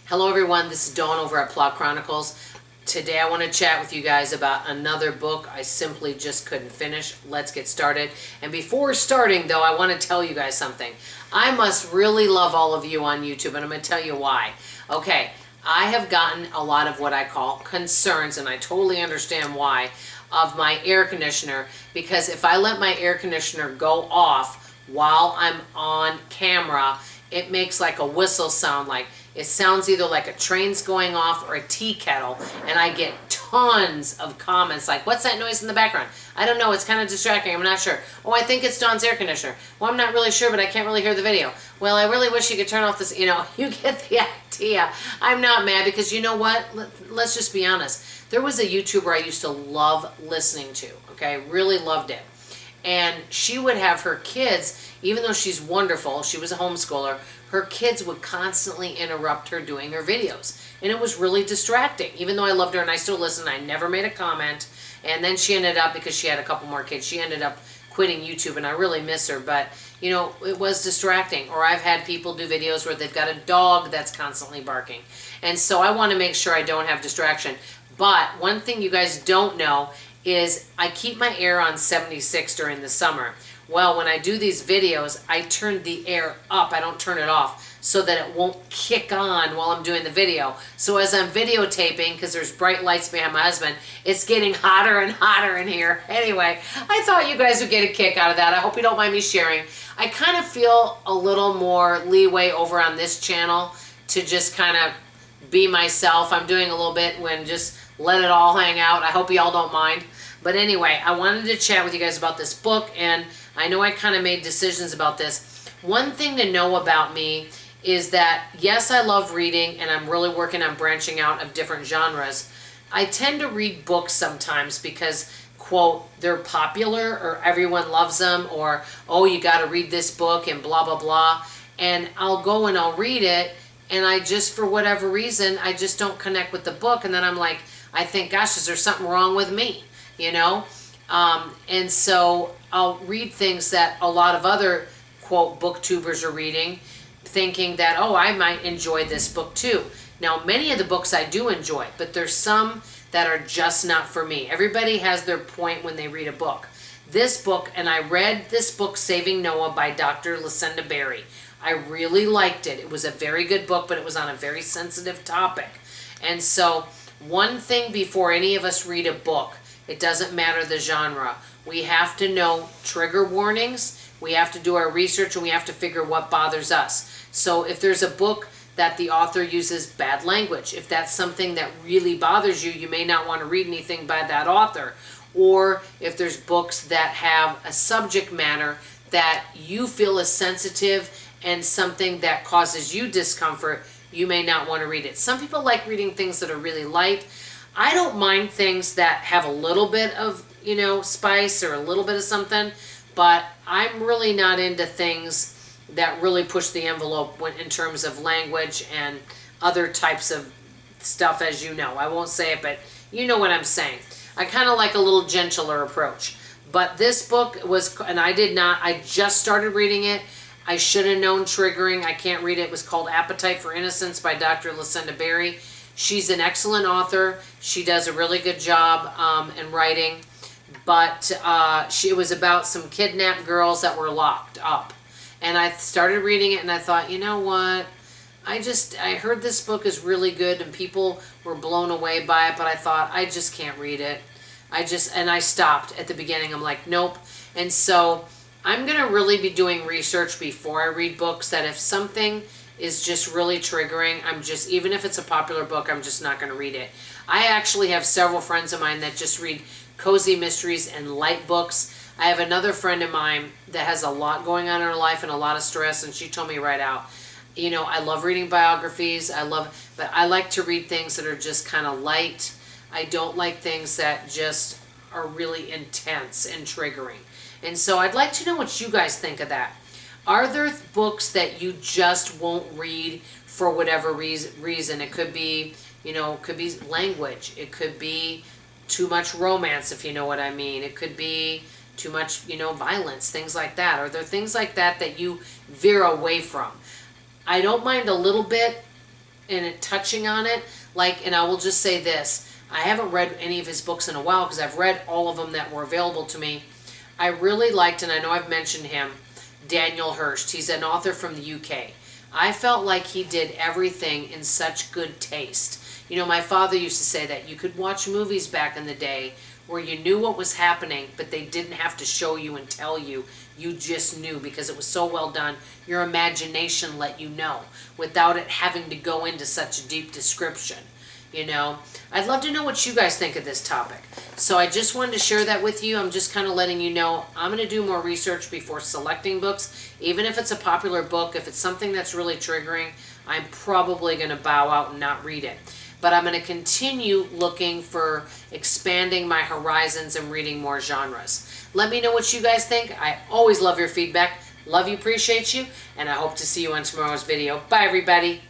Hello everyone, this is Dawn over at Plot Chronicles. Today I want to chat with you guys about another book I simply just couldn't finish. Let's get started. And before starting though, I want to tell you guys something. I must really love all of you on YouTube, and I'm going to tell you why. Okay, I have gotten a lot of what I call concerns, and I totally understand why, of my air conditioner, because if I let my air conditioner go off while I'm on camera, it makes like a whistle sound. Like it sounds either like a train's going off or a tea kettle, and I get tons of comments like, what's that noise in the background? I don't know, it's kind of distracting, I'm not sure. Oh, I think it's Dawn's air conditioner. Well, I'm not really sure, but I can't really hear the video. Well, I really wish you could turn off this, you get the idea. I'm not mad because you know what? Let's just be honest. There was a YouTuber I used to love listening to, okay? Really loved it. And she would have her kids, even though she's wonderful, she was a homeschooler, her kids would constantly interrupt her doing her videos. And it was really distracting. Even though I loved her and I still listened, I never made a comment. And then she ended up, because she had a couple more kids, she ended up quitting YouTube, and I really miss her. But, it was distracting. Or I've had people do videos where they've got a dog that's constantly barking. And so I want to make sure I don't have distraction. But one thing you guys don't know is I keep my air on 76 during the summer. Well, when I do these videos, I turn the air up. I don't turn it off so that it won't kick on while I'm doing the video. So as I'm videotaping, because there's bright lights behind my husband, it's getting hotter and hotter in here. Anyway, I thought you guys would get a kick out of that. I hope you don't mind me sharing. I kind of feel a little more leeway over on this channel to just kind of be myself. I'm doing a little bit when just let it all hang out. I hope y'all don't mind. But anyway, I wanted to chat with you guys about this book, and I know I kind of made decisions about this. One thing to know about me is that, yes, I love reading, and I'm really working on branching out of different genres. I tend to read books sometimes because, quote, they're popular, or everyone loves them, or, oh, you got to read this book, and blah, blah, blah. And I'll go and I'll read it, and I just, for whatever reason, I just don't connect with the book. And then I'm like, I think, gosh, is there something wrong with me? And so I'll read things that a lot of other, quote, booktubers are reading, thinking that, oh, I might enjoy this book too. Now, many of the books I do enjoy, but there's some that are just not for me. Everybody has their point when they read a book. This book, and I read this book, Saving Noah by Dr. Lucinda Berry. I really liked it. It was a very good book, but it was on a very sensitive topic. And so one thing before any of us read a book, it doesn't matter the genre. We have to know trigger warnings, we have to do our research, and we have to figure what bothers us. So if there's a book that the author uses bad language, if that's something that really bothers you, you may not want to read anything by that author. Or if there's books that have a subject matter that you feel is sensitive and something that causes you discomfort, you may not want to read it. Some people like reading things that are really light. I don't mind things that have a little bit of, spice or a little bit of something, but I'm really not into things that really push the envelope in terms of language and other types of stuff, as you know. I won't say it, but you know what I'm saying. I kind of like a little gentler approach. But this book was, and I just started reading it. I should have known triggering. I can't read it. It was called Appetite for Innocence by Dr. Lucinda Berry. She's an excellent author. She does a really good job in writing. But it was about some kidnapped girls that were locked up. And I started reading it and I thought, you know what? I heard this book is really good and people were blown away by it, but I thought, I just can't read it. And I stopped at the beginning. I'm like, nope. And so I'm going to really be doing research before I read books, that if something is just really triggering, even if it's a popular book, I'm just not going to read it. I actually have several friends of mine that just read cozy mysteries and light books. I have another friend of mine that has a lot going on in her life and a lot of stress, and she told me right out, I love reading biographies, but I like to read things that are just kind of light. I don't like things that just are really intense and triggering. And so I'd like to know what you guys think of that. Are there books that you just won't read for whatever reason? It could be, it could be language. It could be too much romance, if you know what I mean. It could be too much, violence, things like that. Are there things like that that you veer away from? I don't mind a little bit it touching on it. Like, and I will just say this, I haven't read any of his books in a while because I've read all of them that were available to me. I really liked, and I know I've mentioned him, Daniel Hurst. He's an author from the UK. I felt like he did everything in such good taste. You know, my father used to say that you could watch movies back in the day where you knew what was happening, but they didn't have to show you and tell you. You just knew because it was so well done. Your imagination let you know without it having to go into such a deep description. You know, I'd love to know what you guys think of this topic. So I just wanted to share that with you. I'm just kind of letting you know I'm going to do more research before selecting books. Even if it's a popular book, if it's something that's really triggering, I'm probably going to bow out and not read it. But I'm going to continue looking for expanding my horizons and reading more genres. Let me know what you guys think. I always love your feedback. Love you, appreciate you, and I hope to see you on tomorrow's video. Bye, everybody.